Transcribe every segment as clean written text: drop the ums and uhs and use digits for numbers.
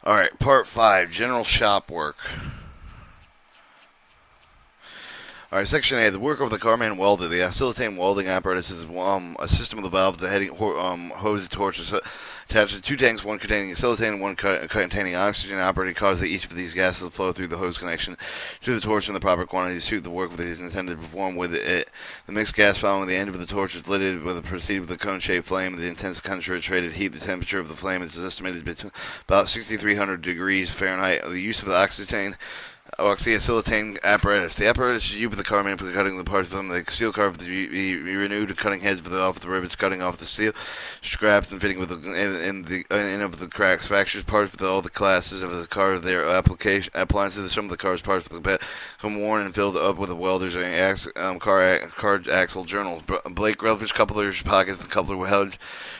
Alright, part 5, general shop work. Alright, section A, the work of the Carmen welder. The acetylene welding apparatus is a system of the valve, the heading hose, the torch is attached to two tanks, one containing acetylene and one containing oxygen. Operating causes each of these gases to flow through the hose connection to the torch in the proper quantity to suit the work that is intended to perform with it. The mixed gas following the end of the torch is lit with a proceed with a cone-shaped flame. The intense concentrated heat, the temperature of the flame is estimated between about 6,300 degrees Fahrenheit. The use of the oxyacetylene apparatus. The apparatus is used with the Carmen for cutting the parts from the steel carve to be renewed, cutting heads off the rivets, cutting off the steel scraps, and fitting with the end of the cracks, fractures, parts with all the classes of the car. Their appliances. Some of the car's parts become worn and filled up with the welders and car axle journals. Blake Relfish couplers, pockets, the coupler heads,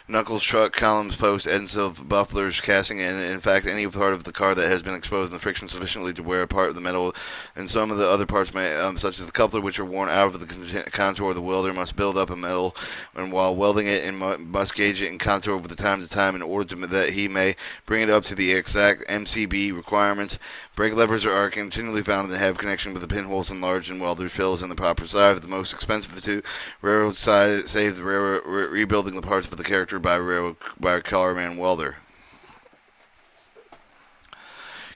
knuckles, truck columns, posts, ends of bufflers, casting, and in fact any part of the car that has been exposed in the friction sufficiently to wear apart the metal, and some of the other parts, such as the coupler, which are worn out of the contour of the welder, must build up a metal, and while welding it, and must gauge it in contour over the time to time in order that he may bring it up to the exact MCB requirements. Brake levers are continually found to have connection with the pinholes enlarged and welder fills in the proper size. The most expensive of the two, railroad side, save the railroad rebuilding the parts of the character by a Carman welder.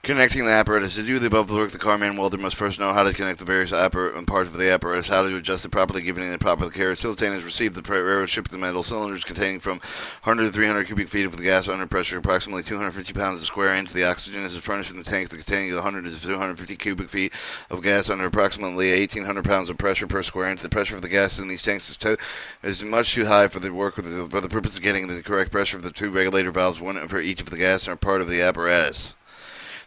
Connecting the apparatus. To do the above work, the Carman welder must first know how to connect the various parts of the apparatus, how to adjust it properly, giving it proper care. Acetylene has received the railroad ship the metal cylinders containing from 100 to 300 cubic feet of the gas under pressure, approximately 250 pounds a square inch. The oxygen is furnished in the tank containing 100 to 250 cubic feet of gas under approximately 1,800 pounds of pressure per square inch. The pressure of the gas in these tanks is much too high for the work for the purpose of getting the correct pressure of the two regulator valves, one for each of the gas, and are part of the apparatus.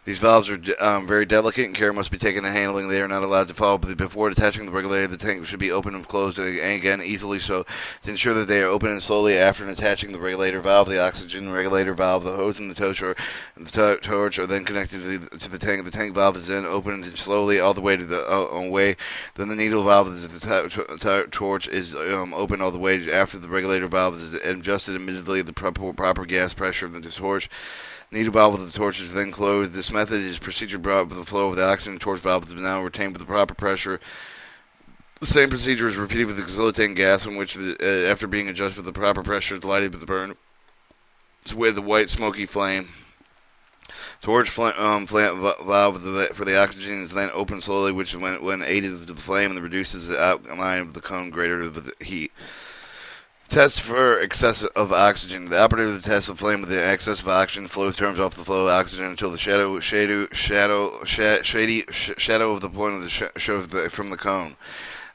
These valves are very delicate and care must be taken in handling. They are not allowed to fall before detaching the regulator. The tank should be opened and closed again easily so to ensure that they are open and slowly after attaching the regulator valve, the oxygen regulator valve, the hose, and the torch are then connected to the tank. The tank valve is then opened slowly all the way to the way. Then the needle valve of the torch is opened all the way after the regulator valve is adjusted immediately the proper gas pressure of the torch. Needle valve of the torch is then closed. This method is procedure brought with the flow of the oxygen. Torch valve is now retained with the proper pressure. The same procedure is repeated with the acetylene gas, in which, after being adjusted with the proper pressure, is lighted with the burn with a white smoky flame. Torch valve for the oxygen is then opened slowly, which, when aided to the flame, and reduces the outline of the cone greater to the heat. Test for excess of oxygen. The operator tests the flame with the excess of oxygen. Flow turns off the flow of oxygen until the shadow of the point of the shows from the cone.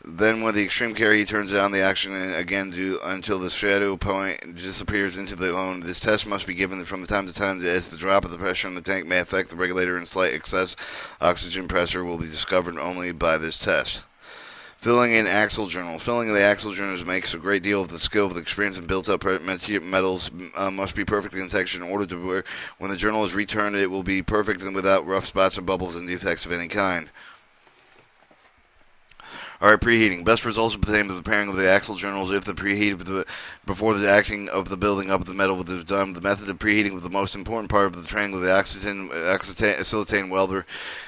Then, with the extreme care, he turns on the oxygen again until the shadow point disappears into the cone. This test must be given from time to time as the drop of the pressure in the tank may affect the regulator, and slight excess oxygen pressure will be discovered only by this test. Filling in axle journals. Filling the axle journals makes a great deal of the skill of the experience and built-up metals must be perfectly in texture in order to where when the journal is returned it will be perfect and without rough spots or bubbles and defects of any kind. Alright, preheating. Best results obtained with the pairing of the axle journals if the preheat before the acting of the building up of the metal is done. The method of preheating was the most important part of the training with the acetylene welder.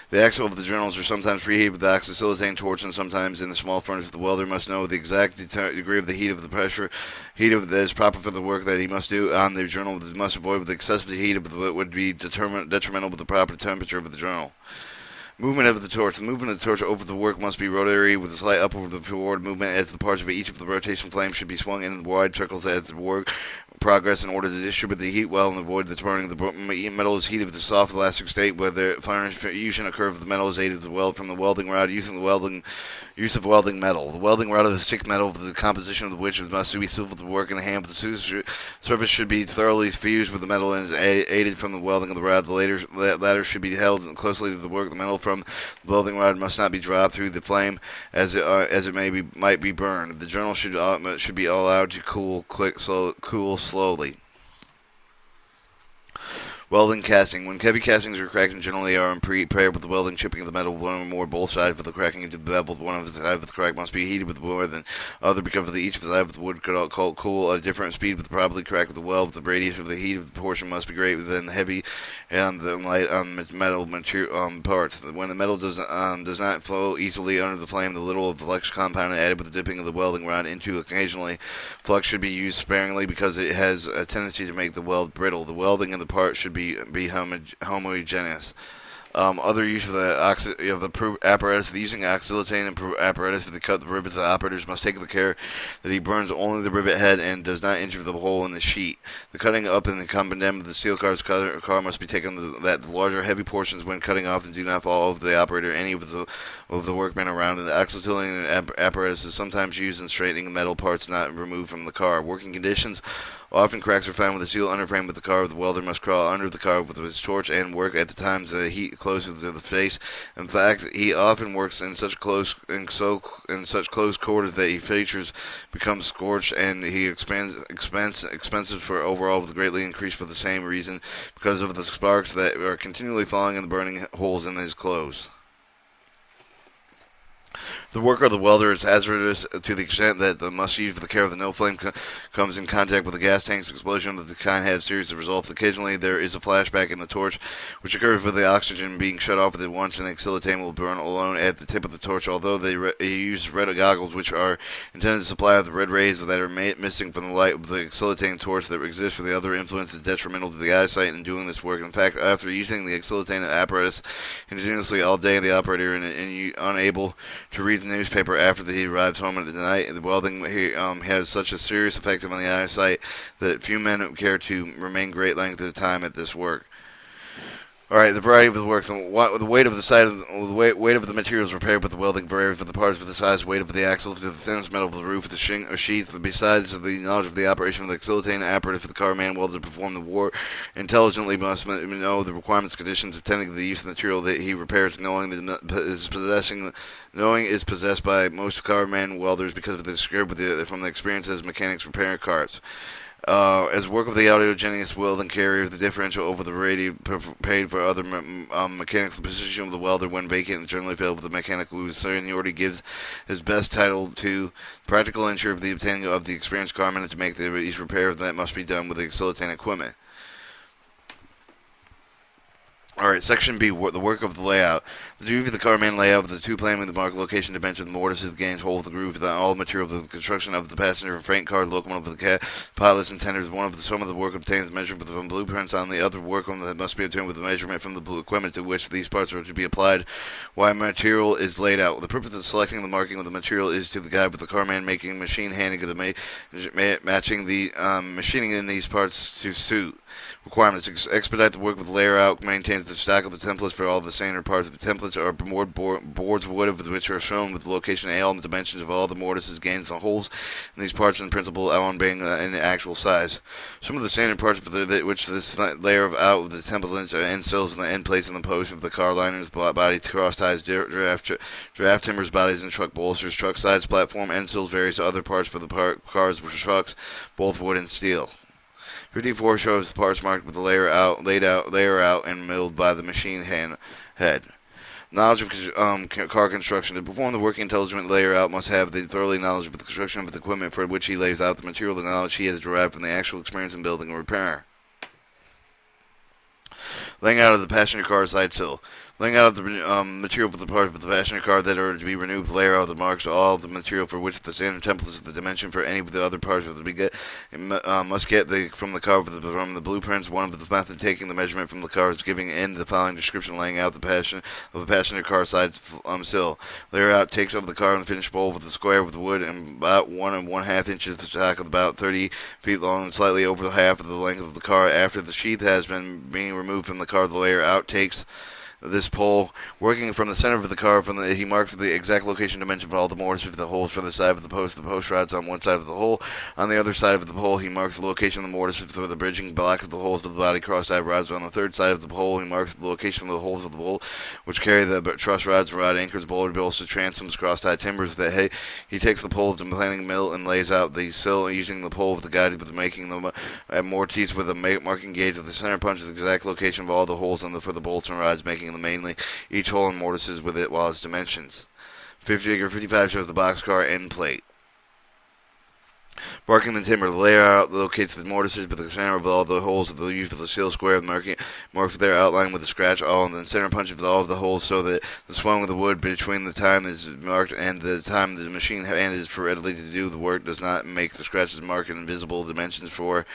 The axle of the journals are sometimes preheated with the oxyacetylene torch and sometimes in the small furnace. The welder must know the exact degree of the heat of the pressure. That is proper for the work that he must do on the journal. He must avoid with excessive heat that would be detrimental with the proper temperature of the journal. Movement of the torch. The movement of the torch over the work must be rotary with a slight upward forward movement as the parts of each of the rotation flames should be swung in wide circles as the work progress in order to distribute the heat well and avoid the burning. The metal is heated with a soft elastic state where the furnace fusion occurs with the metal is aided from the welding rod use of welding metal. The welding rod is a thick metal, the composition of which must be suitable to work in the hand. The surface should be thoroughly fused with the metal and is aided from the welding of the rod. The latter should be held closely to the work. The metal from the welding rod must not be dropped through the flame as it might be burned. The journal should be allowed to cool slowly. Welding casting. When heavy castings are cracked and generally are prepared with the welding, chipping of the metal, one or more both sides of the cracking into the bevel. One of the sides of the crack must be heated with more than other because of the each of the side of the wood could cool at a different speed with the properly cracked with the weld. The radius of the heat of the portion must be greater than the heavy and the light metal material parts. When the metal does not flow easily under the flame, the little of the flux compound added with the dipping of the welding rod into occasionally. Flux should be used sparingly because it has a tendency to make the weld brittle. The welding in the part should be homogeneous. Other use of the apparatus. Using oxyliane apparatus to cut the rivets, the operators must take the care that he burns only the rivet head and does not injure the hole in the sheet. The cutting up in the condemned of the steel car must be taken that the larger heavy portions when cutting off and do not fall over the operator any of the workmen around. And the oxyliane apparatus is sometimes used in straightening metal parts not removed from the car. Working conditions. Often cracks are found with the steel underframe of the car. The welder must crawl under the car with his torch and work at the times the heat closer to the face. In fact, he often works in such close quarters that his features become scorched, and he expenses for overall will greatly increase for the same reason, because of the sparks that are continually falling in the burning holes in his clothes. The work of the welder is hazardous to the extent that the must use for the care of the no flame comes in contact with the gas tanks. Explosion of the kind have serious results. Occasionally there is a flashback in the torch, which occurs with the oxygen being shut off at once, and the oxyliane will burn alone at the tip of the torch. Although they use red goggles, which are intended to supply the red rays that are missing from the light of the oxyliane torch that exists for the other influence is detrimental to the eyesight in doing this work. In fact, after using the oxyliane apparatus continuously all day, the operator and unable to read the newspaper after he arrives home at night. The welding has such a serious effect on the eyesight that few men care to remain great length of time at this work. All right, the variety of the work. The weight of the weight of the materials prepared with the welding varies with the parts, with the size, weight of the axle, to the thinnest metal of the roof, the sheath. Besides the knowledge of the operation of the oxyliane apparatus for the carman welder to perform the work intelligently must know the requirements, conditions attending to the use of the material that he repairs. Knowing is possessed by most carman welders because of the from the experience as mechanics repairing cars. As work of the audiogeneous welding carrier, the differential over the radio paid for other mechanics. The position of the welder when vacant and generally filled with the mechanical whose seniority gives his best title to practical ensure of the obtaining of the experienced carman and to make these repairs that must be done with the oxyliane equipment. Alright, Section B, the work of the layout. The duty of the carman layout of the two plane with the marked location, dimension, the mortises, the gains, hole, the groove, all material of the construction of the passenger and freight car, the locomotive of the pilots and tenders. Some of the work obtained is measured from blueprints on the other work that must be obtained with the measurement from the blue equipment to which these parts are to be applied while material is laid out. The purpose of selecting the marking of the material is to the guide with the carman making machine handing of the matching the machining in these parts to suit. Requirements. Expedite the work with layer out. Maintains the stock of the templates for all the standard parts. The templates are boards of wood of which are shown with the location and all the dimensions of all the mortises, gains, and holes in these parts in principle, on being in the actual size. Some of the standard parts for which this layer of out of the templates are end sills and the end plates and the posts of the car liners, body cross ties, draft timbers, bodies, and truck bolsters, truck sides, platform, end sills, various other parts for the cars with trucks, both wood and steel. 54 shows the parts marked with the layer out, and milled by the machine head. Knowledge of car construction. To perform the working intelligent layer out must have the thoroughly knowledge of the construction of the equipment for which he lays out the material, the knowledge he has derived from the actual experience in building or repair. Laying out of the passenger car side sill. Laying out of the material for the parts of the passenger car that are to be renewed, layer out the marks, all the material for which the standard templates of the dimension for any of the other parts of the must get from the car from the blueprints. One of the method taking the measurement from the car is giving in the following description, laying out the passenger car side sill. Layer out takes over the car in the finished bowl with the square with the wood and about 1 1/2 inches the stock of about 30 feet long and slightly over the half of the length of the car. After the sheath has been being removed from the car, the layer out takes this pole. Working from the center of the car, he marks the exact location dimension for all the mortise for the holes for the side of the post. The post rods on one side of the hole. On the other side of the pole, he marks the location of the mortise for the bridging blocks of the holes of the body cross-side rods. On the third side of the pole, he marks the location of the holes of the pole, which carry the truss rods, rod anchors, boulder bills, transoms, cross-tie timbers. He takes the pole to the planing mill and lays out the sill using the pole with the guide, with making the mortise with a marking gauge of the center punch, the exact location of all the holes for the bolts and rods, making the mainly each hole in mortises with it while its dimensions. 55 shows the boxcar end plate. Marking the timber, the layout locates the mortises, but the center of all the holes of the used for the seal square, marks their outline with a scratch all in the center punch of all of the holes, so that the swung of the wood between the time is marked and the time the machine hand is for readily to do the work does not make the scratches marked in invisible dimensions for.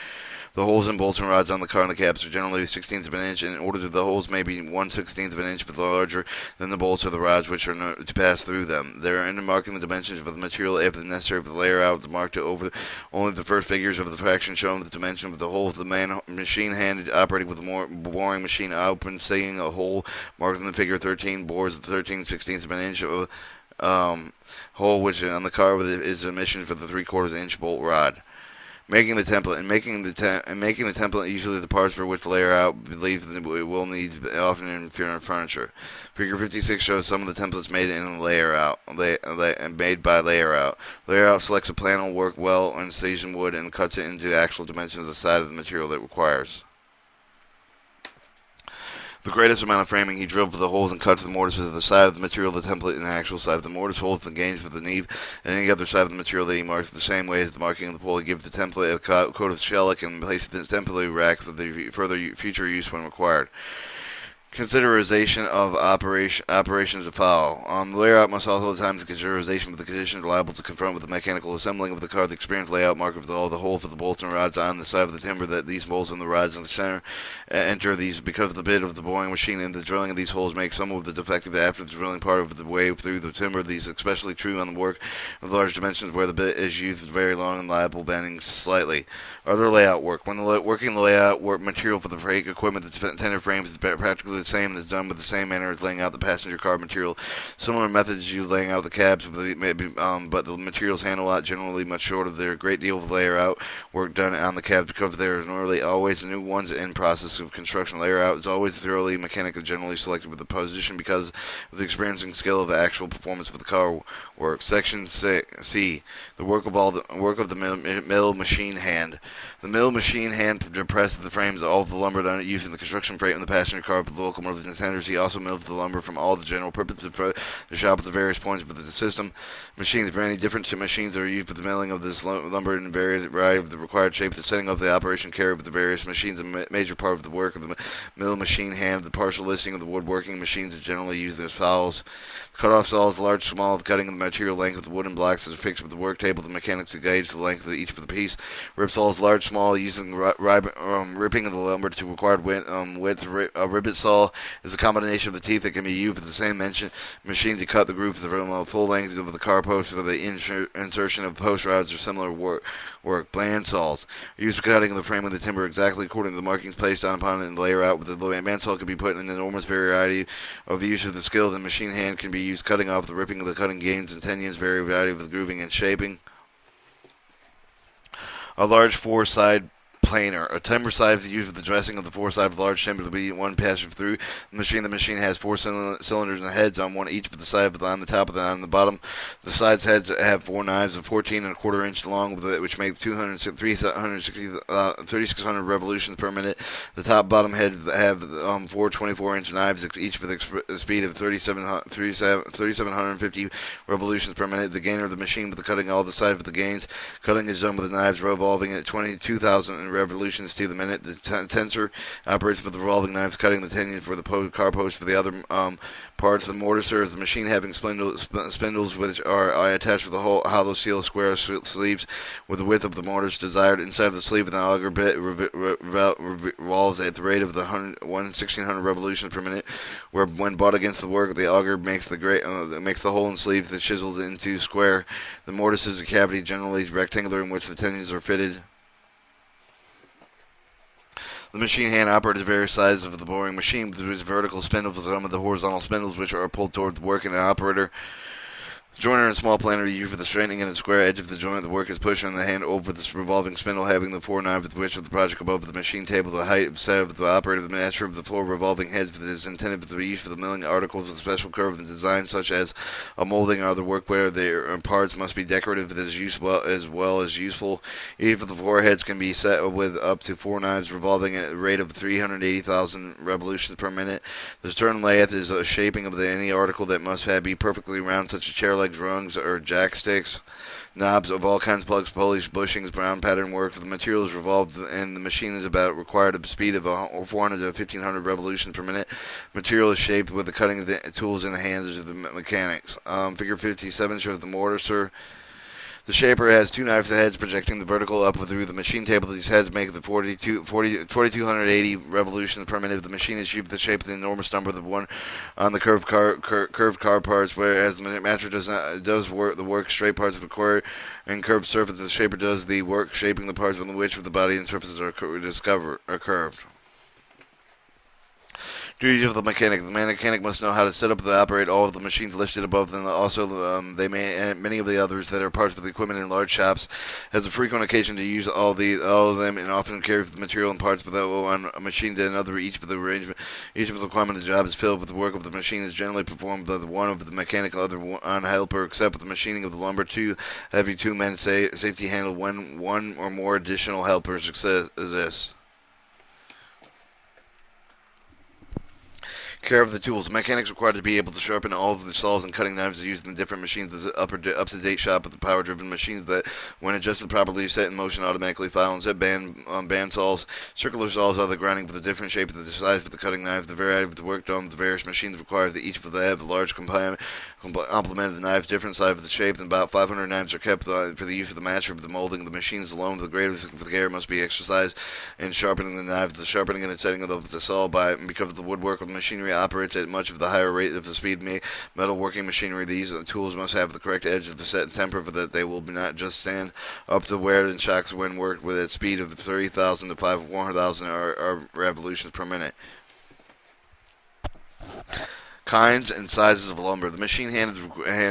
The holes and bolts and rods on the car and the cabs are generally 1/16 of an inch, and in order that the holes may be 1/16 of an inch but larger than the bolts or the rods which are to pass through them. They are in marking the dimensions of the material if necessary for the layer out marked over only the first figures of the fraction showing the dimension of the hole of the machine hand operating with a boring machine open, seeing a hole marked in the figure 13 bores the 13/16 of an inch hole which on the car is emission for the 3/4 inch bolt rod. Making the template and making the template usually the parts for which layer out believe that it will need often in furniture. Figure 56 shows some of the templates made in layer out, made by layer out. Layer out selects a panel work well on seasoned wood and cuts it into the actual dimensions of the side of the material that it requires. The greatest amount of framing he drilled for the holes and cuts the mortises of the side of the material, the template, and the actual side of the mortise holes, the gains for the neve, and any other side of the material that he marks the same way as the marking of the pole. He gives the template a coat of shellac and places the template rack for the further future use when required. Consideration of operations of foul. The layout must also at times the consideration of the conditions liable to confront with the mechanical assembling of the car, the experienced layout mark of all the holes for the bolts and rods on the side of the timber, that these bolts and the rods in the center enter these because of the bit of the boring machine, and the drilling of these holes makes some of the defective after the drilling part of the way through the timber. These especially true on the work of large dimensions where the bit is used very long and liable bending slightly. Other layout work. When working the layout work material for the brake equipment, the tender frames is practically the same, is done with the same manner as laying out the passenger car material. Similar methods use laying out the cabs, but the materials handled out generally much shorter. There are a great deal of layer out work done on the cabs because there is nearly always new ones in process of construction. Layer out is always thoroughly mechanically generally selected with the position because of the experience and skill of the actual performance of the car work. Section C. The work of the mill machine hand. The mill machine hand presses the frames of all of the lumber done using the construction freight in the passenger car with the locomotive and tenders. He also mills the lumber from all the general purposes of the shop at the various points of the system. Machines are many different machines are used for the milling of this lumber in various variety of the required shape. The setting of the operation carried with the various machines a major part of the work of the mill machine hand. The partial listing of the woodworking machines is generally used as follows. Cut-off saw is large, small, cutting of the material length of the wooden blocks is fixed with the work table. The mechanics gauge the length of each for the piece. Rip saw is large, small, using ripping of the lumber to required width. A rivet saw is a combination of the teeth that can be used with the same machine to cut the groove from the full length of the car post for the insertion of post rods or similar work. Band saws are used for cutting the frame of the timber exactly according to the markings placed upon it and layer out. With the band saw can be put in an enormous variety of use of the skill. The machine hand can be used cutting off the ripping of the cutting gains and tendons, variety of the grooving and shaping. A large four-side planer. A timber side is used with the dressing of the four-side of large timber to be one passage through the machine. The machine has four cylinders and heads on one each, but the side on the top of on the bottom. The sides heads have four knives of 14¼ inch long, which make 3,600 revolutions per minute. The top bottom head have four 24-inch knives, each with a speed of 3,750 revolutions per minute. The gainer of the machine with the cutting all the sides of the gains. Cutting is done with the knives revolving at 22,000 revolutions to the minute. The tensor operates with the revolving knives, cutting the tendons for the car post. For the other parts, the mortiser is the machine having spindles which are attached with the hollow steel square sleeves with the width of the mortise desired. Inside of the sleeve, an auger bit revolves at the rate of the 1,600 revolutions per minute. Where when bought against the work, the auger makes the hole in sleeve that chiseled into square. The mortise is a cavity generally rectangular in which the tendons are fitted. The machine hand operates various sizes of the boring machine, with its vertical spindles with some of the horizontal spindles which are pulled toward the work, and the operator joiner and small planer are used for the straightening and the square edge of the joint. The work is pushed on the hand over the revolving spindle, having the foreknife with which of the project above the machine table. The height of set of the operator, the measure of the four revolving heads is intended for the use for the milling articles with special curve and design, such as a molding or other workwear. Their parts must be decorative as well as useful. Each of the four heads can be set with up to four knives revolving at a rate of 380,000 revolutions per minute. The turn lathe is a shaping of any article that must be perfectly round, such as chair legs, rungs, or jack sticks. Knobs of all kinds, plugs, pulleys, bushings, brown pattern work. The material is revolved, and the machine is required a speed of 400 to 1500 revolutions per minute. Material is shaped with the cutting of the tools in the hands of the mechanics. Figure 57 shows the mortar, sir. The shaper has two knife heads projecting the vertical up through the machine table. These heads make the 4,280 revolutions per minute. The machine is shaped the shape of the enormous number of the one on the curved car parts, whereas the matcher does work the work straight parts of the core and curved surface. The shaper does the work shaping the parts on which of the body and surfaces are curved. Duties of the mechanic. The mechanic must know how to set up and operate all of the machines listed above, and also many of the others that are parts of the equipment in large shops has a frequent occasion to use all of them, and often carry the material and parts without one machine to another. Each of the requirement of the job is filled with the work of the machine is generally performed by the one of the mechanic, other on helper, except with the machining of the lumber. Having two men safety handle when one or more additional helpers exists. Care of the tools. The mechanics required to be able to sharpen all of the saws and cutting knives used in different machines. The up-to-date shop of the power-driven machines that, when adjusted properly, set in motion automatically file and set band saws. Circular saws are the grinding for the different shape of the size for the cutting knife. The variety of the work done with the various machines requires that each of them have a large complement of the knives, different size of the shape, and about 500 knives are kept for the use of the matcher of the molding. The machines alone, the greatest care must be exercised in sharpening the knife. The sharpening and the setting of the saw because of the woodwork of the machinery operates at much of the higher rate of the speed metalworking machinery. These tools must have the correct edge of the set and temper for that they will not just stand up to wear and shocks when worked with a speed of 30,000 to 400,000 revolutions per minute. Kinds and sizes of lumber. The machine hand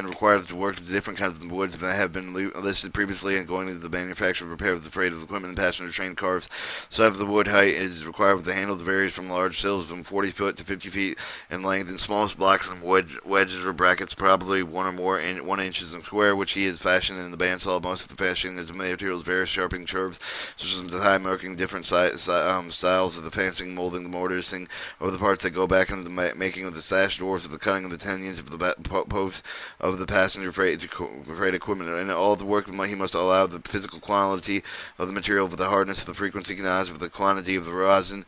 required to work with different kinds of woods that have been listed previously, and going into the manufacture and repair of the freight of the equipment and passenger train cars. Size of the wood height is required with the handle that varies from large sills from 40 foot to 50 feet in length, and smallest blocks and wedges or brackets, probably 1 or more 1 inches in square, which he is fashioned in the bandsaw. Most of the fashioning is materials, various sharpening curves, such as the high marking different styles of the fencing, molding, the mortising, or the parts that go back into the making of the sash doors, of the cutting of the tendons of the posts of the passenger freight equipment, and all the work he must allow the physical quality of the material, for the hardness, the frequency, of the quantity of the rosin,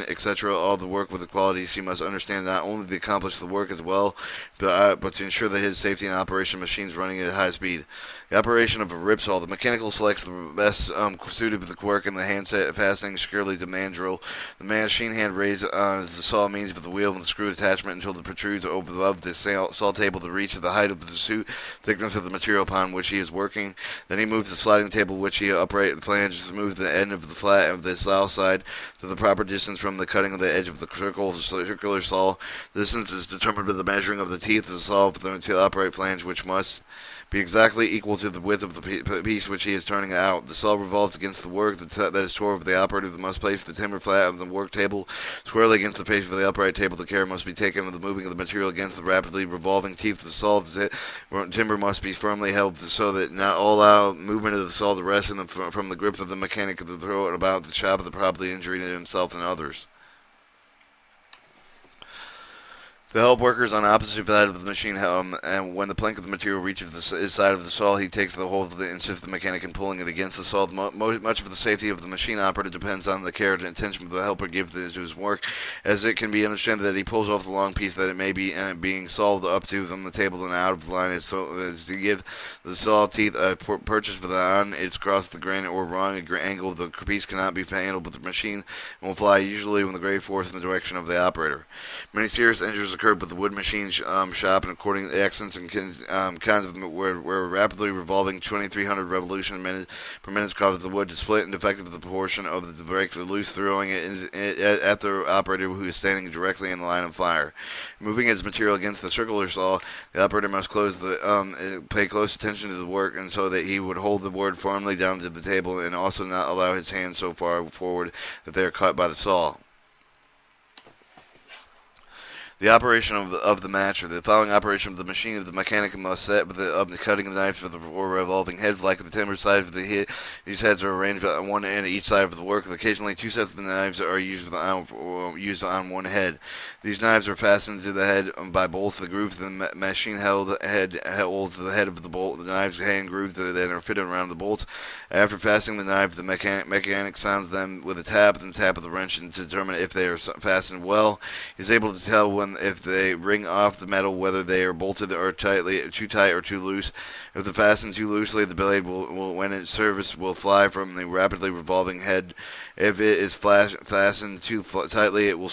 etc. All the work with the qualities he must understand not only to accomplish the work as well, but to ensure that his safety and operation machines running at high speed. The operation of a ripsaw. The mechanical selects the best suited with the work and the handset fastening securely to mandrel. The machine hand raises the saw means with the wheel and the screw attachment until it protrudes above the saw table to reach the height of the suit thickness of the material upon which he is working. Then he moves the sliding table which he upright the flange to move the end of the flat of the saw side to the proper distance from the cutting of the edge of the circular saw. The distance is determined by the measuring of the teeth of the saw to the upright flange, which must be exactly equal to the width of the piece which he is turning out. The saw revolves against the work that is toward of the operator that must place the timber flat of the work table squarely against the face of the upright table. The care must be taken with the moving of the material against the rapidly revolving teeth of the saw. The timber must be firmly held so that not all out movement of the saw to rest from the grip of the mechanic to throw it about the shop of the probably injury to himself and others. The help workers on the opposite side of the machine, and when the plank of the material reaches his side of the saw, he takes the hold of the insist the mechanic in pulling it against the saw. Much of the safety of the machine operator depends on the care and attention the helper gives to his work, as it can be understood that he pulls off the long piece that it may be being sawed up to from the table and out of the line, as to give the saw teeth a purchase for the on its cross the grain or wrong angle. The piece cannot be handled with the machine and will fly usually when the great force in the direction of the operator. Many serious injuries occur occurred with the wood machine shop, and according to the accidents and kinds of them were rapidly revolving 2,300 revolutions per minute caused the wood to split and defective the portion of the brake loose, throwing it at the operator who is standing directly in the line of fire. Moving its material against the circular saw, the operator must pay close attention to the work, and so that he would hold the wood firmly down to the table, and also not allow his hands so far forward that they are caught by the saw. The operation of the matcher. The following operation of the machine of the mechanic must set with the cutting of the knives for the revolving heads, like the timber side of the head. These heads are arranged on one end of each side of the work. Occasionally, two sets of the knives are used on one head. These knives are fastened to the head by bolts. The grooves of the machine head holds the head of the bolt. The knives hand grooves that are fitted around the bolts. After fastening the knife, the mechanic sounds them with a tap and tap of the wrench to determine if they are fastened well. He is able to tell if they ring off the metal whether they are bolted or too tight or too loose. If they fasten too loosely, the blade will when in service will fly from the rapidly revolving head. If it is fastened too tightly, it will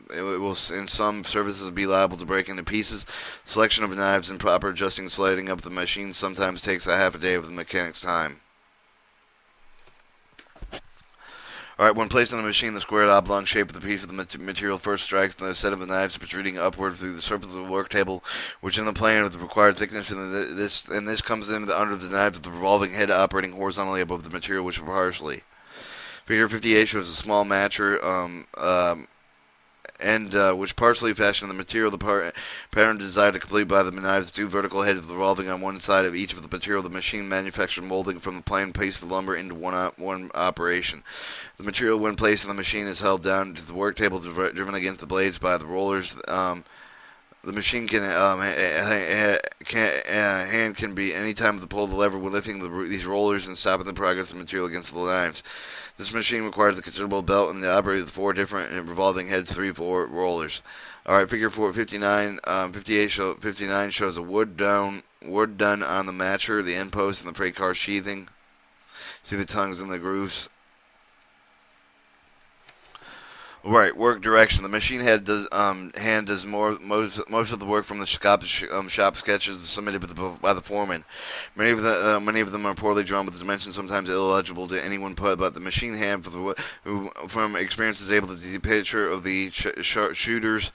in some services be liable to break into pieces. Selection of knives and proper adjusting and sliding up the machine sometimes takes a half a day of the mechanic's time. Alright, when placed on the machine, the squared oblong shape of the piece of the material first strikes the set of the knives protruding upward through the surface of the work table, which in the plane of the required thickness, and this comes in under the knife of the revolving head operating horizontally above the material, which partially. Figure 58 shows a small matcher, which partially fashioned the material. The pattern desired to complete by the knives, two vertical heads revolving on one side of each of the material. The machine manufactured molding from the plain piece of lumber into one operation. The material, when placed in the machine, is held down to the work table, driven against the blades by the rollers. The machine hand can be any time to pull the lever when lifting these rollers and stopping the progress of the material against the knives. This machine requires a considerable belt and the operator with four different revolving heads, 4 rollers. Alright, figure 59 shows a wood done on the matcher, the end post, and the freight car sheathing. See the tongues and the grooves. Right, work direction. The machine hand does most of the work from the shop sketches submitted by the foreman. Many of them are poorly drawn, with the dimensions sometimes illegible to anyone. But the machine hand, who from experience is able to see a picture of the shooter's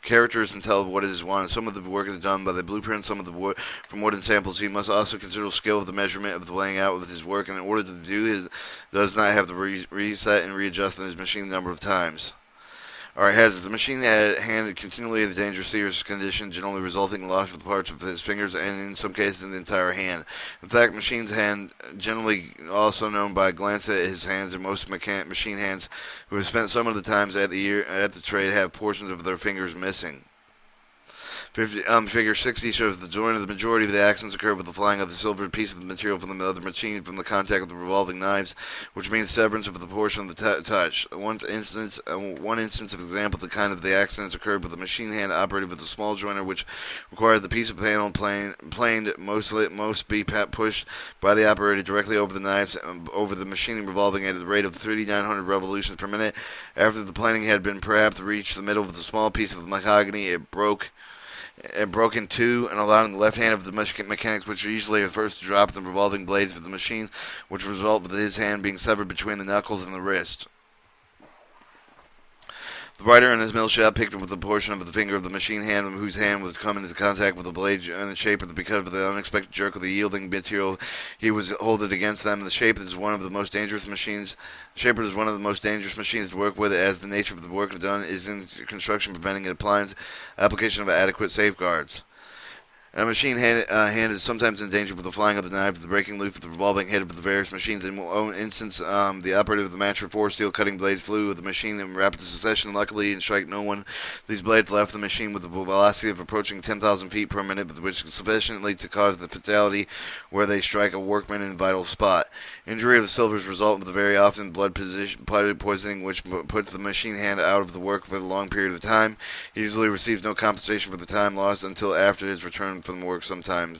characters and tell what is wanted. Some of the work is done by the blueprint, some of the work from wooden samples. He must also consider skill of the measurement of the laying out of his work, and in order to do his, does not have to reset and readjust his machine a number of times. Alright, hazards. The machine hand continually in a dangerous, serious condition, generally resulting in loss of the parts of his fingers and in some cases in the entire hand. In fact, machine's hand, generally also known by a glance at his hands, and most machine hands who have spent some of the times at the trade have portions of their fingers missing. Figure 60 shows the joint of the majority of the accidents occur with the flying of the silver piece of the material from the other machine from the contact of the revolving knives, which means severance of the portion of the touch. One instance of example of the kind of the accidents occurred with a machine hand operated with a small joiner, which required the piece of panel planed most be pushed by the operator directly over the knives over the machine revolving at the rate of 3,900 revolutions per minute. After the planing had been perhaps reached the middle of the small piece of mahogany, it broke in two, and allowing the left hand of the mechanics, which are usually the first to drop the revolving blades of the machine, which result with his hand being severed between the knuckles and the wrist. The writer in his mill shop picked up with a portion of the finger of the machine hand, whose hand was come into contact with the blade in the shape of because of the unexpected jerk of the yielding material. He was holding against them. The shaper is one of the most dangerous machines. Shaper is one of the most dangerous machines to work with, as the nature of the work done is in construction, preventing application of adequate safeguards. A machine hand is sometimes in danger with the flying of the knife, the breaking loop of the revolving head of the various machines. In one instance, the operator of the match for 4 steel cutting blades flew with the machine in rapid succession, luckily, and strike no one. These blades left the machine with a velocity of approaching 10,000 feet per minute, which is sufficiently to cause the fatality where they strike a workman in a vital spot. Injury of the silvers result with very often blood poisoning, which puts the machine hand out of the work for a long period of time. He usually receives no compensation for the time lost until after his return from work sometime.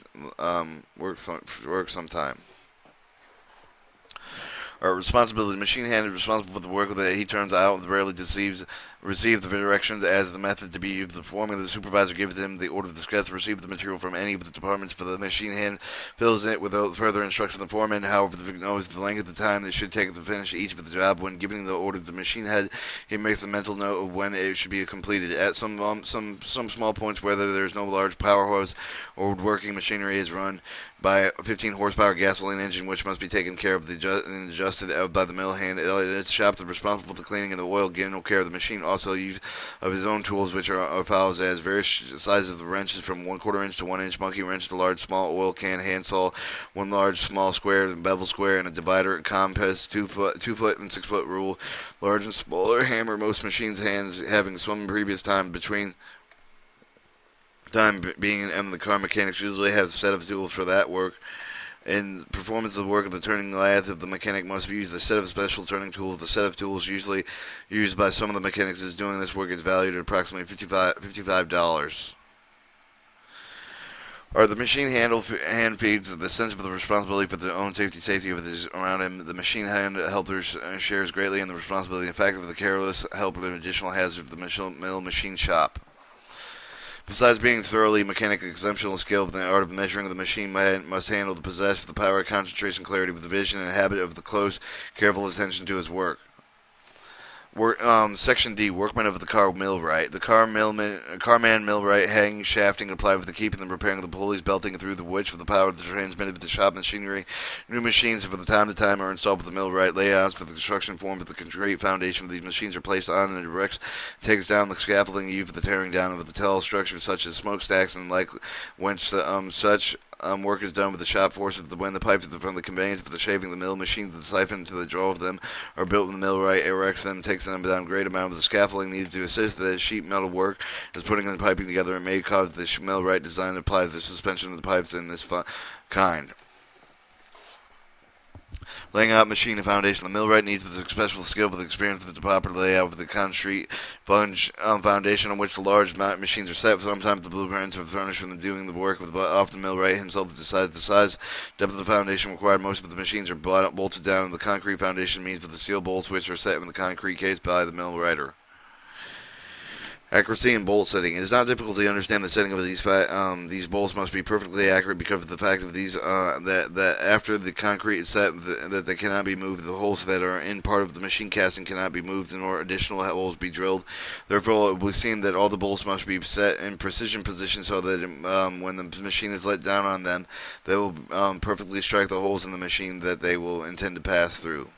Responsibility. The machine hand is responsible for the work that he turns out and rarely deceives receive the directions as the method to be used. The foreman, the supervisor, gives them the order to discuss, receive the material from any of the departments for the machine hand, fills it without further instruction of the foreman. However, the knows the length of the time it should take to finish each of the job. When giving the order to the machine head, he makes a mental note of when it should be completed. At some small points, whether there is no large power hose or working machinery is run by a 15 horsepower gasoline engine, which must be taken care of and adjusted by the mill hand. At its shop, the responsible for the cleaning and the oil, general care of the machine, also use of his own tools, which are follows as various sizes of the wrenches from 1/4 inch to 1 inch, monkey wrench to large small oil can, handsaw, one large small square, bevel square, and a divider, compass, 2 foot and 6 foot rule, large and smaller hammer. Most machines' hands having some previous time between time being, and the car mechanics usually have a set of tools for that work. In performance of the work of the turning lathe, the mechanic must use a set of special turning tools. The set of tools usually used by some of the mechanics is doing this work is valued at approximately $55. Or the machine hand feeds the sense of the responsibility for their own safety of those around him. The machine hand helper shares greatly in the responsibility and fact of the careless helper, the additional hazard of the mill machine shop. Besides being thoroughly mechanically exceptional skill, the art of measuring the machine must handle the possess the power, concentration, clarity of the vision, and habit of the close, careful attention to his work. Section D, workman of the car millwright. The carman millwright, hanging, shafting, applied with the keeping and repairing of the pulleys, belting through the which for the power of the transmitted with the shop machinery. New machines from the time to time are installed with the millwright. Layouts for the construction form of the concrete foundation of these machines are placed on and erects, takes down the scaffolding used for the tearing down of the tall structures such as smokestacks and like whence such work is done with the shop force of when the pipes from the conveyance for the shaving the mill machines, the siphon to the draw of them are built when the millwright erects them, takes them down great amount of the scaffolding needed to assist the sheet metal work is putting the piping together and may cause the millwright design to apply the suspension of the pipes in this kind. Laying out machine and foundation. The millwright needs with special skill with experience with the proper layout of the concrete foundation on which the large machines are set. Sometimes the blueprints are furnished from doing the work, with often the millwright himself decides the size, depth of the foundation required. Most of the machines are bolted down, and the concrete foundation means with the steel bolts which are set in the concrete case by the millwrighter. Accuracy and bolt setting. It is not difficult to understand the setting of these bolts must be perfectly accurate because of the fact of these that after the concrete is set that they cannot be moved. The holes that are in part of the machine casting cannot be moved, nor additional holes be drilled. Therefore, it will be seen that all the bolts must be set in precision position so that when the machine is let down on them, they will perfectly strike the holes in the machine that they will intend to pass through.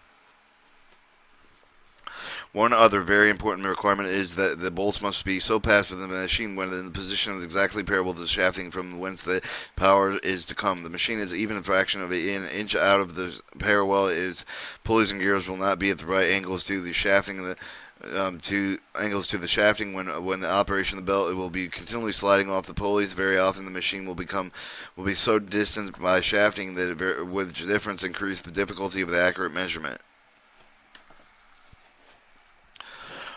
One other very important requirement is that the bolts must be so passed within the machine when in the position is exactly parallel to the shafting from whence the power is to come. The machine is even a fraction of an inch out of the parallel. Its pulleys and gears will not be at the right angles to the shafting. To the shafting when the operation of the belt, it will be continually sliding off the pulleys. Very often the machine will be so distant by shafting that with difference increase the difficulty of the accurate measurement.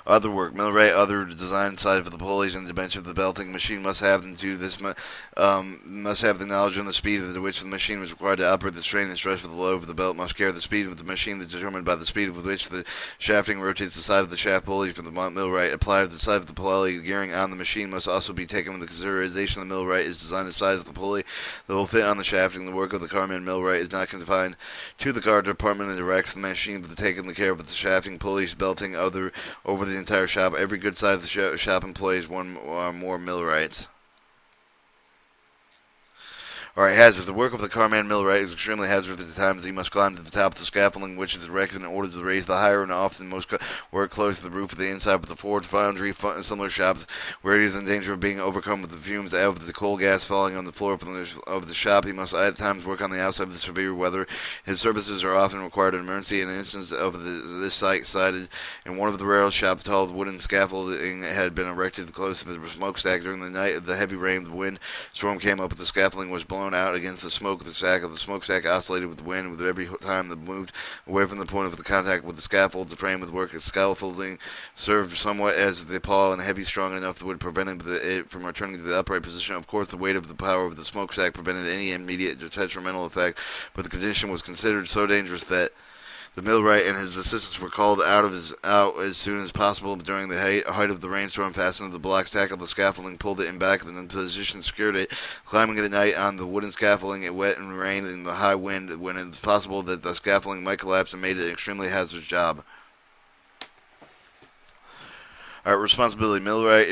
Other work, millwright, other design side of the pulleys and dimension of the belting machine must have them do this. Must have the knowledge and the speed at which the machine was required to operate the strain and stress of the load of the belt. Must carry the speed of the machine that's determined by the speed with which the shafting rotates the side of the shaft pulley from the millwright. Applied to the side of the pulley gearing on the machine must also be taken into consideration. The millwright is designed the size of the pulley that will fit on the shafting. The work of the carman millwright is not confined to the car department and directs the machine to take care of the shafting, pulleys, belting, over the entire shop. Every good side of the shop employs one or more millwrights. Alright, hazards. The work of the carman millwright is extremely hazardous at the times. He must climb to the top of the scaffolding, which is erected in order to raise the higher, and often most work close to the roof of the inside of the forge, foundry, and similar shops, where he is in danger of being overcome with the fumes of the coal gas falling on the floor of the shop. He must at times work on the outside of the severe weather. His services are often required in emergency. In an instance of this site cited in one of the railroad shops, tall wooden scaffolding had been erected close to the smokestack. During the night of the heavy rain, the wind storm came up, and the scaffolding was blown out against the smoke. The smokestack oscillated with the wind with every time that moved away from the point of the contact with the scaffold. The frame of the work as scaffolding served somewhat as the pall and heavy, strong enough that would prevent it from returning to the upright position. Of course, the weight of the power of the smokestack prevented any immediate detrimental effect, but the condition was considered so dangerous that The millwright and his assistants were called out as soon as possible during the height of the rainstorm, fastened the blocks, tackled the scaffolding, pulled it in back into position, secured it, climbing at night on the wooden scaffolding. It wet and rained in the high wind when it was possible that the scaffolding might collapse and made it an extremely hazardous job. Responsibility. Millwright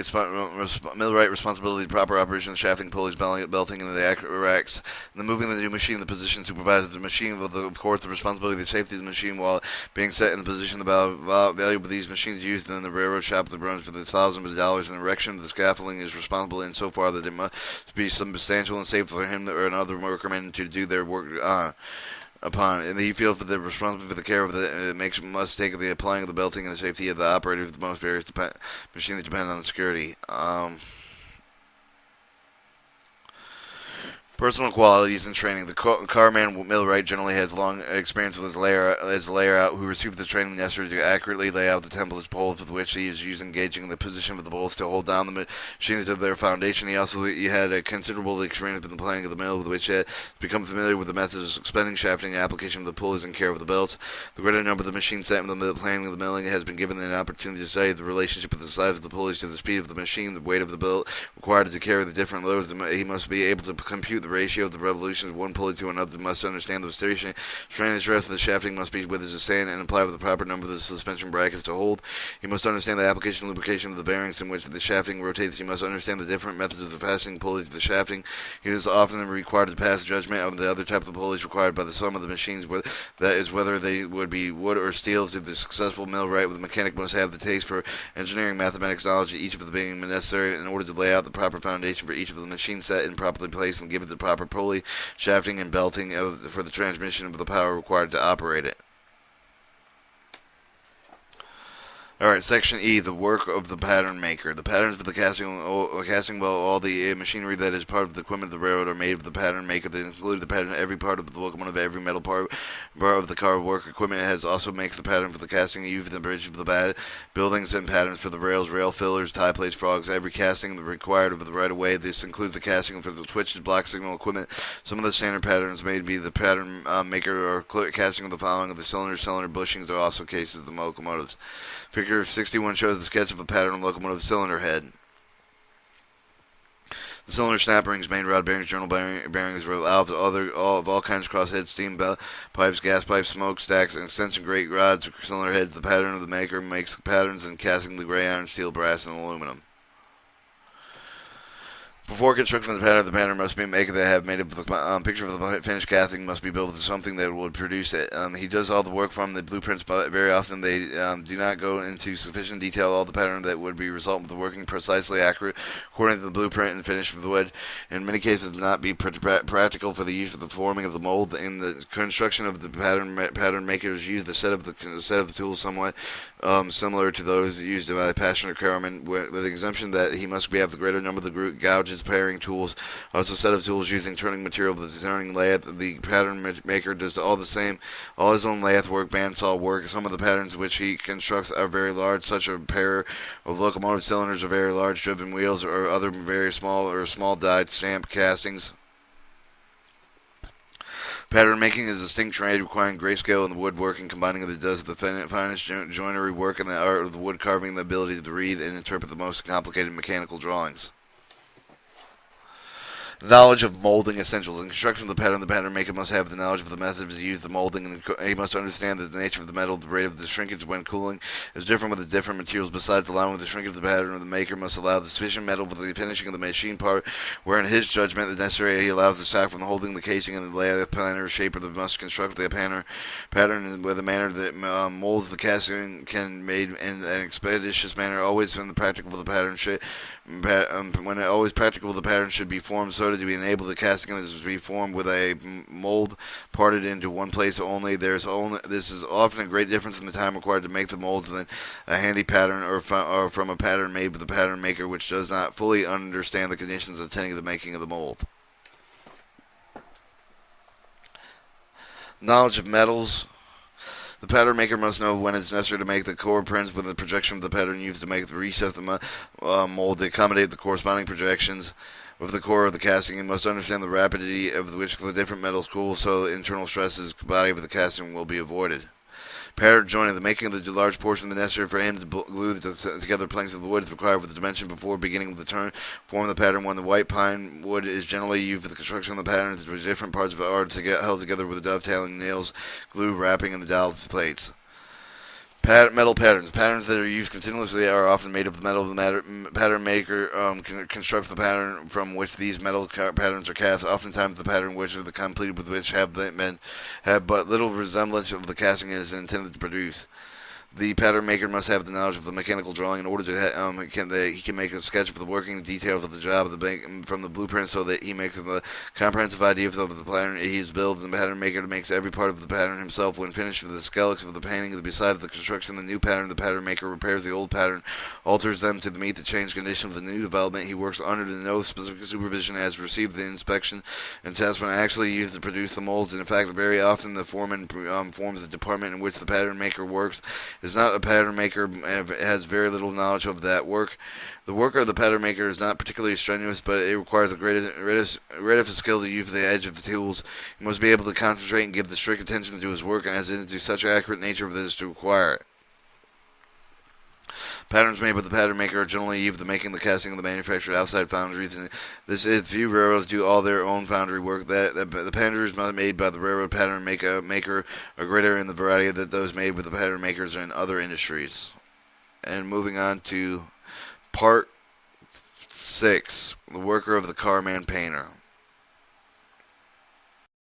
responsibility, proper operation of the shafting, pulleys, belting, and the accurate racks. And the moving of the new machine, the position supervises the machine, of course, the responsibility of the safety of the machine while being set in the position, the value of these machines used in the railroad shop, the runs for the thousands of dollars, and the erection of the scaffolding is responsible insofar that it must be substantial and safe for him or another workman to do their work upon, and he feels that they're responsible for the care of the must take of the applying of the belting and the safety of the operator of the most various machines that depend on the security. Personal qualities and training. The Carmen millwright generally has long experience with his layer-out, who received the training necessary to accurately lay out the template poles with which he is using, engaging the position of the bolts to hold down the machines to their foundation. He had a considerable experience in the planning of the mill, with which he had become familiar with the methods of expending, shafting, and application of the pulleys and care of the belts. The greater number of the machines set in the planning of the milling has been given an opportunity to study the relationship of the size of the pulleys to the speed of the machine, the weight of the belt required to carry the different loads. He must be able to compute the ratio of the revolutions of one pulley to another, must understand the strain and stress of the shafting must be with his stand and apply with the proper number of the suspension brackets to hold. He must understand the application and lubrication of the bearings in which the shafting rotates. He must understand the different methods of the fastening pulley to the shafting. He is often required to pass judgment on the other type of pulleys required by the sum of the machines, that is, whether they would be wood or steel. To the successful millwright, the mechanic must have the taste for engineering, mathematics, knowledge, each of them being necessary in order to lay out the proper foundation for each of the machine set and properly placed and give it the proper pulley, shafting, and belting for the transmission of the power required to operate it. Alright, Section E, the work of the pattern maker. The patterns for the casting well, all the machinery that is part of the equipment of the railroad are made of the pattern maker. They include the pattern of every part of the locomotive, every metal part of the car work equipment. It has also makes the pattern for the casting, used in the bridge of the buildings, and patterns for the rails, rail fillers, tie plates, frogs, every casting required of the right-of-way. This includes the casting for the switches, block signal equipment. Some of the standard patterns made by the pattern maker are casting of the following of the cylinder bushings are also cases of the locomotives. Figure 61 shows the sketch of a pattern of locomotive cylinder head. The cylinder snap rings, main rod bearings, journal bearings, valves, of all kinds, crossheads, steam pipes, gas pipes, smoke stacks, and extension grate rods, cylinder heads. The pattern of the maker makes patterns in casting the gray iron, steel, brass, and aluminum. Before constructing the pattern must be made of the picture of the finished casting must be built with something that would produce it. He does all the work from the blueprints, but very often they do not go into sufficient detail. All the pattern that would be result of the working precisely accurate according to the blueprint and finish of the wood. In many cases, not be practical for the use of the forming of the mold. In the construction of the pattern makers use the set of the tools somewhat similar to those used by Passion or Carmen, with the exemption that he must have the greater number of the gouges, pairing tools, also a set of tools using turning material, the turning lathe. The pattern maker does all his own lathe work, bandsaw work. Some of the patterns which he constructs are very large, such a pair of locomotive cylinders or very large driven wheels, or other very small dyed stamped castings. Pattern making is a distinct trade requiring great skill in the woodworking, combining the finest joinery work and the art of the wood carving, the ability to read and interpret the most complicated mechanical drawings. Knowledge of molding essentials. In construction of the pattern maker must have the knowledge of the methods to use the molding, and he must understand that the nature of the metal, the rate of the shrinkage when cooling, is different with the different materials. Besides allowing the shrinkage of the pattern, the maker must allow the sufficient metal for the finishing of the machine part, where in his judgment is necessary. He allows the stock from the holding the casing and the lathe planner shape of the must construct the pattern with a manner that molds the casting can made in an expeditious manner, always when the practical of the pattern should be formed so to be enabled. The casting is to be formed with a mold parted into one place only. This is often a great difference in the time required to make the molds than a handy pattern or from a pattern made by the pattern maker, which does not fully understand the conditions attending the making of the mold. Knowledge of metals. The pattern maker must know when it's necessary to make the core prints with the projection of the pattern used to make the reset the mold to accommodate the corresponding projections of the core of the casting. He must understand the rapidity of which the different metals cool so the internal stresses body of the casting will be avoided. Pattern joining. The making of the large portion of the necessary for him to glue together planks of the wood is required with the dimension before beginning with the turn. Form the pattern when the white pine wood is generally used for the construction of the pattern. The different parts of it are held together with the dovetailing nails, glue, wrapping, and the dowel plates. Metal patterns. Patterns that are used continuously are often made of the metal. The pattern maker constructs the pattern from which these metal patterns are cast. Oftentimes, the pattern which the completed with which have but little resemblance of the casting is intended to produce. The pattern maker must have the knowledge of the mechanical drawing in order to he can make a sketch of the working details of the job from the blueprint, so that he makes a comprehensive idea of the pattern he is building. The pattern maker makes every part of the pattern himself. When finished with the skeleton of the painting, besides the construction of the new pattern, the pattern maker repairs the old pattern, alters them to meet the changed condition of the new development. He works under no specific supervision, as received the inspection and test when actually used to produce the molds. And in fact, very often the foreman forms the department in which the pattern maker works. Is not a pattern maker, has very little knowledge of that work. The work of the pattern maker is not particularly strenuous, but it requires the greatest skill to use the edge of the tools. He must be able to concentrate and give the strict attention to his work, and as it is to such accurate nature of this to require it. Patterns made by the pattern maker are generally used for the making, the casting, and the manufactured outside foundries. And this is few railroads do all their own foundry work. The patterns made by the railroad pattern maker are greater in the variety than those made with the pattern makers in other industries. And moving on to Part 6, the worker of the Carmen painter.